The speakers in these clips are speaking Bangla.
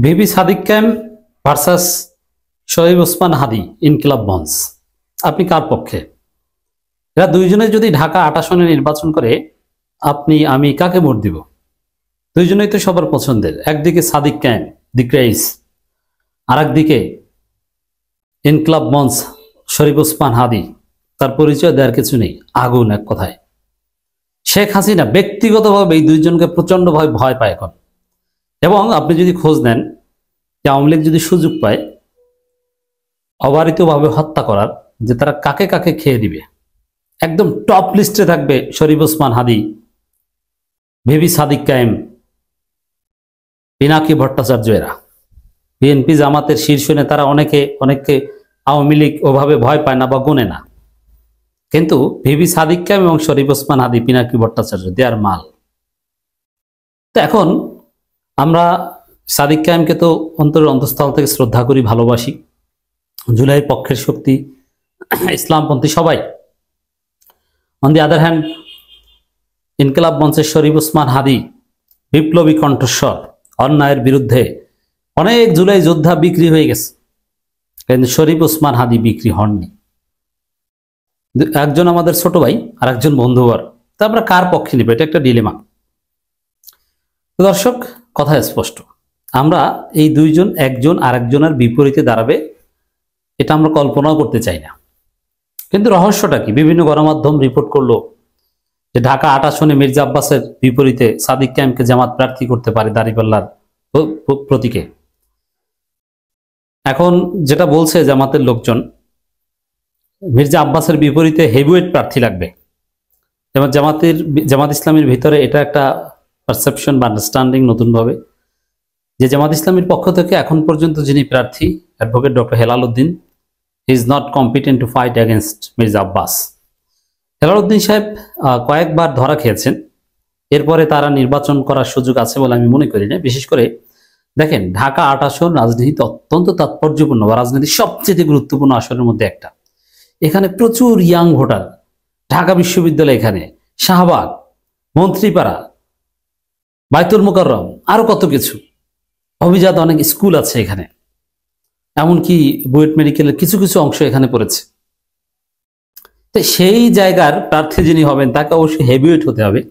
ভিপি সাদিক ক্যাম্প ভার্সাস শহীদ ওসমান হাদি ইনকিলাব মঞ্চ, আপনি কার পক্ষে? এরা দুইজনে যদি ঢাকা ৮ আসনে নির্বাচন করে, আপনি আমি কাকে ভোট দিব? দুইজনেই তো সবার পছন্দের। একদিকে সাদিক ক্যাম্প দি ক্রেইজ, আর একদিকে ইনকিলাব মঞ্চ শরীফ ওসমান হাদি। তার পরিচয় দেওয়ার কিছু নেই, আগুন এক কথায়। শেখ হাসিনা ব্যক্তিগতভাবে এই দুইজনকে প্রচন্ডভাবে ভয় পায় এখন। এবং আপনি যদি খোঁজ নেন যে আওয়ামী লীগ যদি সুযোগ পায় অবারিতভাবে হত্যা করার, যে তারা কাকে কাকে খেয়ে দিবে, একদম টপ লিস্টে থাকবে শরীফ ওসমান হাদি, ভিপি সাদিক কায়েম, পিনাকি ভট্টাচার্য। এরা বিএনপি জামাতের শীর্ষ নেতারা অনেকে আওয়ামী লীগ ওভাবে ভয় পায় না বা গুনে না, কিন্তু ভিপি সাদিক কায়েম এবং শরীফ ওসমান হাদি, পিনাকি ভট্টাচার্য দেয়ার মাল। তো এখন আমরা সাদিক কায়েমকে তো অন্তরের অন্তঃস্থল থেকে শ্রদ্ধা করি, ভালোবাসি। জুলাইয়ের পক্ষের শক্তি, ইসলামপন্থী সবাই। অন দি আদার হ্যান্ড ইনকিলাব মঞ্চের শরীফ ওসমান হাদি বিপ্লবী কণ্ঠস্বর, অন্যায়ের বিরুদ্ধে। অনেক জুলাই যোদ্ধা বিক্রি হয়ে গেছে, কিন্তু শরীফ ওসমান হাদি বিক্রি হননি। একজন আমাদের ছোট ভাই আর একজন বন্ধুবর। তা আমরা কার পক্ষে নিব? এটা একটা ডিলেমা। দর্শক, কথা স্পষ্ট, আমরা এই দুইজন একজন আরেকজনের বিপরীতে দাঁড়াবে এটা আমরা কল্পনাও করতে চাই না। কিন্তু রহস্যটা কি? বিভিন্ন গণমাধ্যম রিপোর্ট করলো যে ঢাকা ৮ আসনে মির্জা আব্বাসের বিপরীতে সাদিক কায়েমকে জামাত প্রার্থী করতে পারে দাঁড়িপাল্লার প্রতীকে। এখন যেটা বলছে জামাতের লোকজন, মির্জা আব্বাসের বিপরীতে হেভিওয়েট প্রার্থী লাগবে। যেমন জামাত ইসলামের ভিতরে এটা একটা পারসেপশন বা আন্ডারস্ট্যান্ডিং নতুনভাবে, যে জামাত ইসলামের পক্ষ থেকে এখন পর্যন্ত যিনি প্রার্থী advocate doctor Helal Uddin, he is not competent to fight against Mirza Abbas. Helal Uddin সাহেব কয়েকবার ধরা খেয়েছেন, এরপরে তারা নির্বাচন করার সুযোগ আছে বলে আমি মনে করি না। বিশেষ করে দেখেন, ঢাকা ৮ আসন রাজনীতিতে অত্যন্ত তাৎপর্যপূর্ণ বা রাজনীতির সবচেয়ে গুরুত্বপূর্ণ আসনের মধ্যে একটা। এখানে প্রচুর ইয়াং ভোটার, ঢাকা বিশ্ববিদ্যালয়, এখানে শাহবাগ, মন্ত্রীপাড়া, বাইতুল মোকাররম, আরো কত কিছু অভিজাত অনেক স্কুল আছে এখানে। এমনকি বুয়েট মেডিকেলের কিছু কিছু অংশ এখানে পড়েছে। তো সেই জায়গার প্রার্থী যিনি হবেন তাকে অবশ্যই হেভিওয়েট হতে হবে।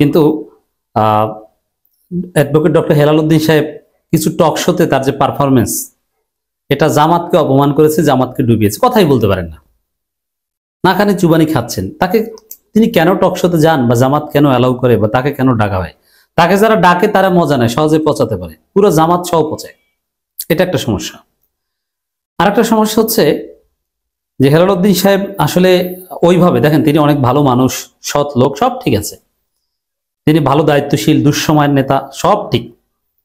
কিন্তু অ্যাডভোকেট ডক্টর হেলাল উদ্দিন সাহেব কিছু টক শোতে তার যে পারফরমেন্স, এটা জামাতকে অপমান করেছে, জামাতকে ডুবিয়েছে, কথাই বলতে পারেন না, নাকানি চুবানি খাচ্ছেন। তিনি কেন টক শোতে যান বা জামাত কেন অ্যালাউ করে বা তাকে কেন ডাকা হয়? তাকে যারা ডাকে তারা মজা নেয়, সহজে পচাতে পারে, পুরো জামাত সহ পচায়। এটা একটা সমস্যা। আর একটা সমস্যা হচ্ছে যে হেলাল উদ্দিন সাহেব আসলে ওইভাবে, দেখেন তিনি অনেক ভালো মানুষ, সৎ লোক, সব ঠিক আছে, তিনি ভালো দায়িত্বশীল, দুঃসময়ের নেতা, সব ঠিক,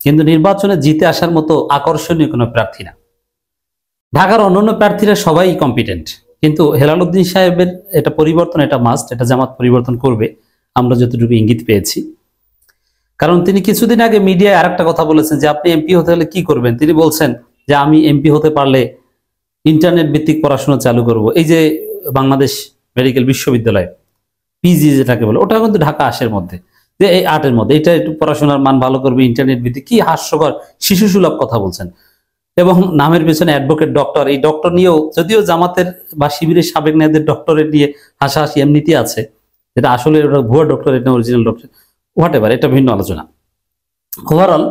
কিন্তু নির্বাচনে জিতে আসার মতো আকর্ষণীয় কোনো প্রার্থী না। ঢাকার অন্যান্য প্রার্থীরা সবাই কম্পিটেন্ট, কিন্তু হেলাল উদ্দিন সাহেবের এটা পরিবর্তন, এটা মাস্ট, এটা জামাত পরিবর্তন করবে আমরা যতটুকু ইঙ্গিত পেয়েছি। কারণ তিনি কিছুদিন আগে মিডিয়ায় আরেকটা কথা বলেছেন যে আপনি এমপি হতে হলে কি করবেন। তিনি বলছেন যে আমি এমপি হতে পারলে ইন্টারনেট ভিত্তিক পড়াশোনা চালু করব। এই যে বাংলাদেশ মেডিকেল বিশ্ববিদ্যালয় পিজি যেটাকে বলে, ওটা কিন্তু ঢাকা ৮ মধ্যে, যে এই ৮ মধ্যে এটা একটু পড়াশোনার মান ভালো করবে, ইন্টারনেট ভিত্তিক। কি হাস্যকর শিশুসুলভ কথা বলছেন। এবং নামের পেছনে অ্যাডভোকেট ডক্টর, এই ডক্টর নিয়েও যদিও জামাতের বা শিবিরের সাবেক নেতাদের ডক্টরেট নিয়ে হাসাহাসি এমনিতে আছে, যেটা আসলে ওটা ভুয়া ডক্টর, এটা অরিজিনাল ডক্টর, হোয়াট এভার, এটা ভিন্ন আলোচনা। ওভারঅল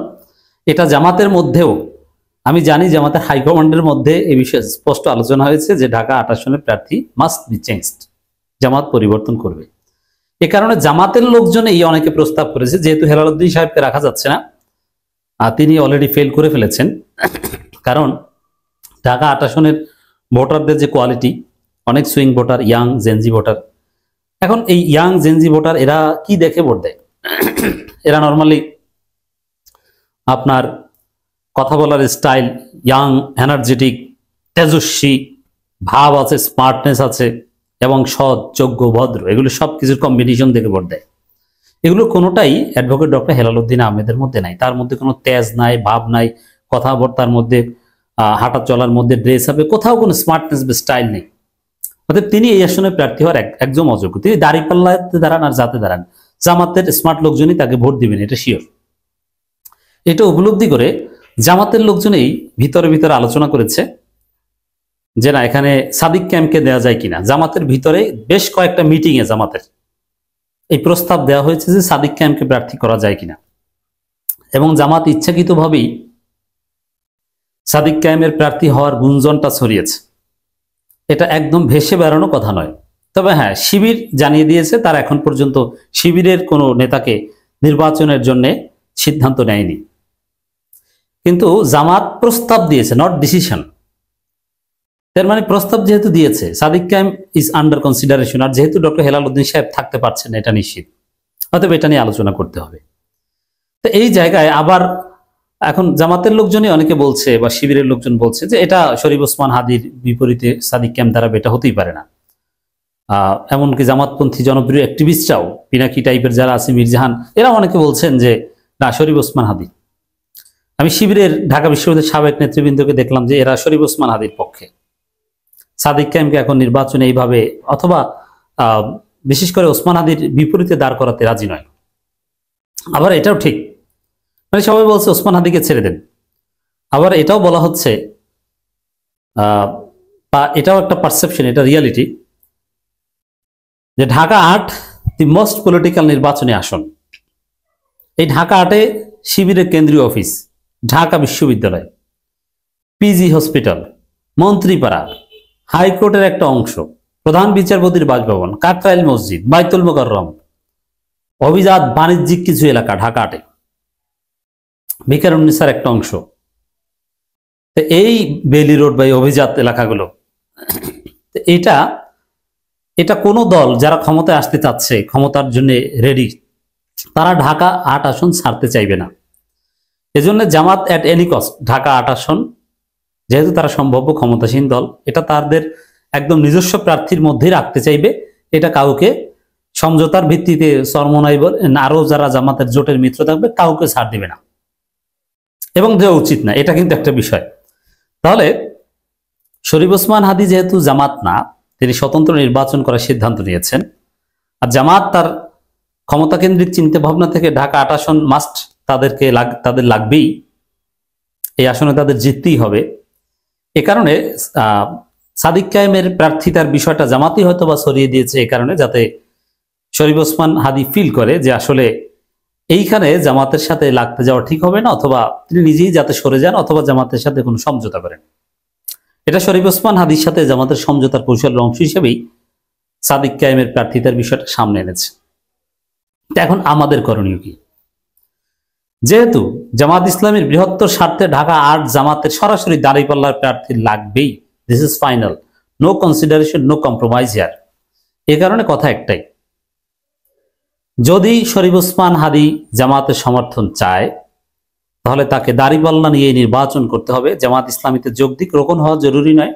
এটা জামাতের মধ্যেও, আমি জানি জামাতের হাইকমান্ডের মধ্যে এই বিষয়ে স্পষ্ট আলোচনা হয়েছে যে ঢাকা ৮ আসনের প্রার্থী মাস্ট বি চেঞ্জড, জামাত পরিবর্তন করবে। এ কারণে জামাতের লোকজন এই অনেকে প্রস্তাব করেছে, যেহেতু হেলাল উদ্দিন সাহেবকে রাখা যাচ্ছে না, আর তিনি অলরেডি ফেল করে ফেলেছেন। কারণ ঢাকা ৮ আসনের ভোটারদের যে কোয়ালিটি, অনেক swing voter, young Gen Z voter. এখন এই ইয়াং জেনজি ভোটার এরা কি দেখে ভোট দেয়? এরা নর্মালি আপনার কথা বলার স্টাইল ইয়াং, এনার্জেটিক, তেজস্বী ভাব আছে, স্মার্টনেস আছে, এবং সৎ, যোগ্য, ভদ্র, এগুলো সব কিছুর কম্বিনেশন দেখে ভোট দেয়। এগুলো কোনোটাই অ্যাডভোকেট ডক্টর হেলাল উদ্দিন আহমেদের মধ্যে নাই। তার মধ্যে কোনো তেজ নাই, ভাব নাই, কথাবার্তার মধ্যে, হাঁটা চলার মধ্যে, ড্রেস আপে কোথাও কোনো স্মার্টনেস বা স্টাইল নেই। অর্থাৎ তিনি এই আসনে প্রার্থী হওয়ার একদম অযোগ্য। তিনি দাঁড়িপাল্লাতে দাঁড়ান আর যাতে দাঁড়ান, জামাতের স্মার্ট লোকজনই তাকে ভোট দিবেন, এটা শিওর। এটা উপলব্ধি করে জামাতের লোকজনেই ভিতরে ভিতরে আলোচনা করেছে যে না, এখানে সাদিক ক্যাম্পকে দেওয়া যায় কিনা। জামাতের ভিতরে বেশ কয়েকটা মিটিং এ জামাতের এই প্রস্তাব দেওয়া হয়েছে যে সাদিক ক্যাম্পকে প্রার্থী করা যায় কিনা, এবং জামাত ইচ্ছাকৃতভাবেই সাদিক ক্যাম্পের প্রার্থী হওয়ার গুঞ্জনটা ছড়িয়েছে। এটা একদম ভেসে বেড়ানো কথা নয়। তবে হ্যাঁ, শিবির জানিয়ে দিয়েছে তারা এখন পর্যন্ত শিবিরের কোনো নেতাকে নির্বাচনের জন্য সিদ্ধান্ত নেয়নি, কিন্তু জামাত প্রস্তাব দিয়েছে, নট ডিসিশন। তার মানে প্রস্তাব যেহেতু দিয়েছে, Sadik camp is under consideration, আর যেহেতু ডক্টর হেলাল উদ্দিন সাহেব থাকতে পারছেন এটা নিশ্চিত, অতএব এটা নিয়ে আলোচনা করতে হবে। তো এই জায়গায় আবার এখন জামাতের লোকজনই অনেকে বলছে বা শিবিরের লোকজন বলছে যে এটা শরীফ ওসমান হাদির বিপরীতে সাদিক ক্যাম্প দ্বারা এটা হতেই পারে না। এমনকি জামাতপন্থী জনপ্রিয় অ্যাক্টিভিস্টরাও, পিনাকি টাইপের যারা আছে, মির্জাহান, এরা অনেকে বলছেন যে না, শরীফ ওসমান হাদি। আমি শিবিরের ঢাকা বিশ্ববিদ্যালয়ের সাবেক নেতৃবৃন্দকে দেখলাম যে এরা শরীফ ওসমান হাদির পক্ষে, সাদিক ক্যাম্পকে এখন নির্বাচনে এইভাবে অথবা বিশেষ করে ওসমান হাদির বিপরীতে দাঁড় করাতে রাজি নয়। আবার এটাও ঠিক, মানে সবাই বলছে ওসমান হাদিকে ছেড়ে দেন। আবার এটাও বলা হচ্ছে, বা এটাও একটা পারসেপশন, এটা রিয়ালিটি, যে ঢাকা ৮ দি মোস্ট পলিটিক্যাল নির্বাচনী আসন। এই ঢাকা ৮-এ শিবিরের কেন্দ্রীয় অফিস, ঢাকা বিশ্ববিদ্যালয়, পিজি হসপিটাল, মন্ত্রীপাড়া, হাইকোর্টের একটা অংশ, প্রধান বিচারপতির বাসভবন, কাকরাইল মসজিদ, বাইতুল মোকাররম, অভিজাত বাণিজ্যিক কিছু এলাকা ঢাকা ৮-এ, ভিকারুন্নিসার একটা অংশ। এই বেলি রোড বা অভিজাত এলাকাগুলো, এটা এটা কোনো দল যারা ক্ষমতায় আসতে চাচ্ছে, ক্ষমতার জন্য রেডি, তারা ঢাকা ৮ আসন ছাড়তে চাইবে না। এজন্য জামাত অ্যাট এনি কস্ট ঢাকা ৮ আসন, যেহেতু তারা সম্ভাব্য ক্ষমতাসীন দল, এটা তাদের একদম নিজস্ব প্রার্থীর মধ্যেই রাখতে চাইবে। এটা কাউকে সমঝোতার ভিত্তিতে চরমনাইব, আরো যারা জামাতের জোটের মিত্র থাকবে কাউকে ছাড় দিবে না, এবং দেওয়া উচিত না, এটা কিন্তু একটা বিষয়। তাহলে শরীফ ওসমান হাদি যেহেতু জামাত না, তিনি স্বতন্ত্র নির্বাচন করার সিদ্ধান্ত নিয়েছেন, আর জামাত তার ক্ষমতা কেন্দ্রিক চিন্তা ভাবনা থেকে ঢাকা ৮ আসন মাস্ট তাদের লাগবেই, এই আসনে তাদের জিততেই হবে। এ কারণে সাদিক কায়েমের প্রার্থিতার বিষয়টা জামাতই হয়তো বা সরিয়ে দিয়েছে, এই কারণে যাতে শরীফ ওসমান হাদি ফিল করে যে আসলে এইখানে জামাতের সাথে লাগতে যাওয়া ঠিক হবে না, অথবা তিনি নিজেই যাতে সরে যান, অথবা জামাতের সাথে কোনো সমঝোতা করেন। এটা শরীফ ওসমান হাদির সাথে জামাতের সমঝোতার কৌশলের অংশ হিসেবেই সাদিক কায়েমের প্রার্থিতার বিষয়টা সামনে এনেছে। এখন আমাদের করণীয় কি? যেহেতু জামাত ইসলামের বৃহত্তর স্বার্থে ঢাকা ৮ জামাতের সরাসরি দাঁড়িপাল্লার প্রার্থী লাগবেই, this is final, no consideration, no compromise here. এ কারণে কথা একটাই, যদি শরীফ ওসমান হাদি জামাতের সমর্থন চায় তাহলে তাকে দাঁড়িপাল্লা নিয়ে নির্বাচন করতে হবে। জামাত ইসলামীতে যোগ দিক, রোকন হওয়া জরুরি নয়,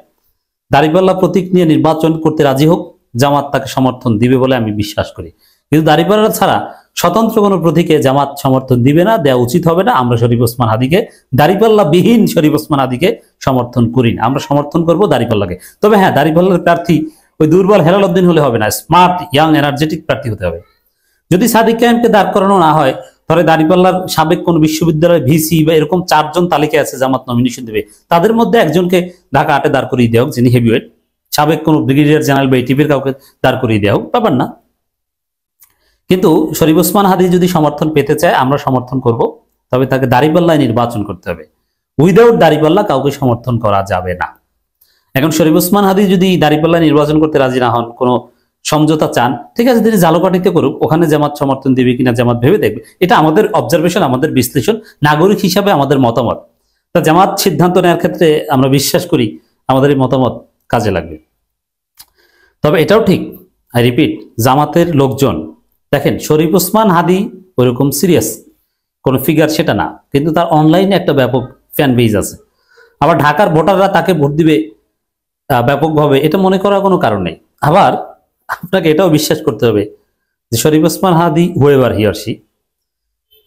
দাঁড়িপাল্লা প্রতীক নিয়ে নির্বাচন করতে রাজি হোক, জামাত তাকে সমর্থন দিবে বলে আমি বিশ্বাস করি। কিন্তু দাঁড়িপাল্লা ছাড়া স্বতন্ত্র কোনো প্রতীকে জামাত সমর্থন দিবে না, দেওয়া উচিত হবে না। আমরা শরীফ ওসমান হাদিকে, দাঁড়িপাল্লা বিহীন শরীফ ওসমান হাদিকে সমর্থন করি না, আমরা সমর্থন করব দাঁড়িপাল্লাকে। তবে হ্যাঁ, দাঁড়িপাল্লার প্রার্থী ওই দুর্বল হেলাল উদ্দিন হলে হবে না, স্মার্ট ইয়াং এনার্জেটিক প্রার্থী হতে হবে। যদি সাদিক কায়েমকে দাঁড় করানো না হয়, তাহলে দাঁড়িপাল্লার সাবেক কোন বিশ্ববিদ্যালয়ের ভিসি বা এরকম 4 জন তালিকায় আছে জামাত নমিনেশন দেবে, তাদের মধ্যে একজনকে ঢাকা ৮-এ দাঁড় করিয়ে দেওয়া হোক, যিনি হেভিওয়েট, সাবেক কোন ব্রিগেডিয়ার জেনারেল বা এটিভির কাউকে দাঁড় করিয়ে দেওয়া হোক, ব্যাপার না। কিন্তু শরীফ ওসমান হাদি যদি সমর্থন পেতে চায়, আমরা সমর্থন করব, তবে তাকে দাঁড়িপাল্লায় নির্বাচন করতে হবে। উইদাউট দাঁড়িপাল্লা কাউকে সমর্থন করা যাবে না। এখন শরীফ ওসমান হাদি যদি দাঁড়িপাল্লায় নির্বাচন করতে রাজি না হন, কোনো সমঝোতা চান, ঠিক আছে, তিনি ঝালকাঠিতে করুক, ওখানে জামাত সমর্থন দিবে কিনা জামাত ভেবে দেখবে। এটা আমাদের অবজারভেশন, আমাদের বিশ্লেষণ, নাগরিক হিসাবে আমাদের মতামত। তা জামাত সিদ্ধান্ত নেওয়ার ক্ষেত্রে আমরা বিশ্বাস করি আমাদের এই মতামত কাজে লাগবে। তবে এটাও ঠিক, আই রিপিট, জামাতের লোকজন দেখেন, শরীফ ওসমান হাদি ওইরকম সিরিয়াস কোনো ফিগার সেটা না, কিন্তু তার অনলাইনে একটা ব্যাপক ফ্যান বেজ আছে। আবার ঢাকার ভোটাররা তাকে ভোট দিবে ব্যাপকভাবে, এটা মনে করার কোনো কারণ নেই। আবার আপনাকে এটাও বিশ্বাস করতে হবে যে Sharif Osman Hadi whoever he or she,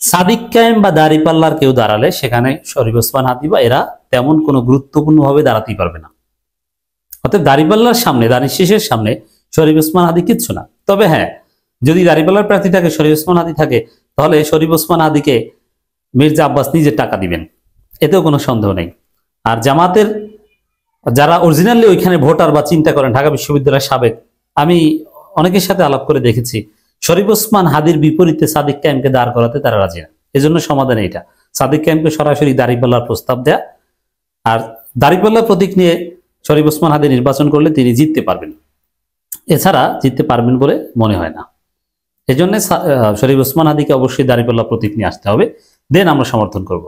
Sadik Kayem বা দাঁড়িপাল্লার কেউ দাঁড়ালে সেখানে শরীফ ওসমান হাদি বা এরা তেমন কোনো গুরুত্বপূর্ণভাবে দাঁড়াতেই পারবে না। অর্থাৎ দাঁড়িপাল্লার সামনে, দাঁড়ি শেষের সামনে শরীফ ওসমান হাদি কিচ্ছু না। তবে হ্যাঁ, যদি দাঁড়িপাল্লার প্রার্থী থাকে, শরীফ ওসমান হাদি থাকে, তাহলে শরীফ ওসমান হাদিকে মির্জা আব্বাস নিজের টাকা দিবেন, এতেও কোনো সন্দেহ নেই। আর জামাতের যারা অরিজিনালি ওইখানে ভোটার বা চিন্তা করেন, ঢাকা বিশ্ববিদ্যালয়ের সাবেক, আমি অনেকের সাথে আলাপ করে দেখেছি, শরীফ ওসমান হাদির বিপরীতে সাদিক কায়েমকে দাঁড় করাতে তারা রাজি না। এজন্য সমাধান এইটা, সাদিক কায়েমকে সরাসরি দাঁড়িপাল্লার প্রস্তাব দেয়া, আর দাঁড়িপাল্লা প্রতীক নিয়ে শরীফ ওসমান হাদি নির্বাচন করলে তিনি জিততে পারবেন, এছাড়া জিততে পারবেন বলে মনে হয় না। এজন্য শরীফ ওসমান হাদিকে অবশ্যই দাঁড়িপাল্লা প্রতীক নিয়ে আসতে হবে, দেন আমরা সমর্থন করব।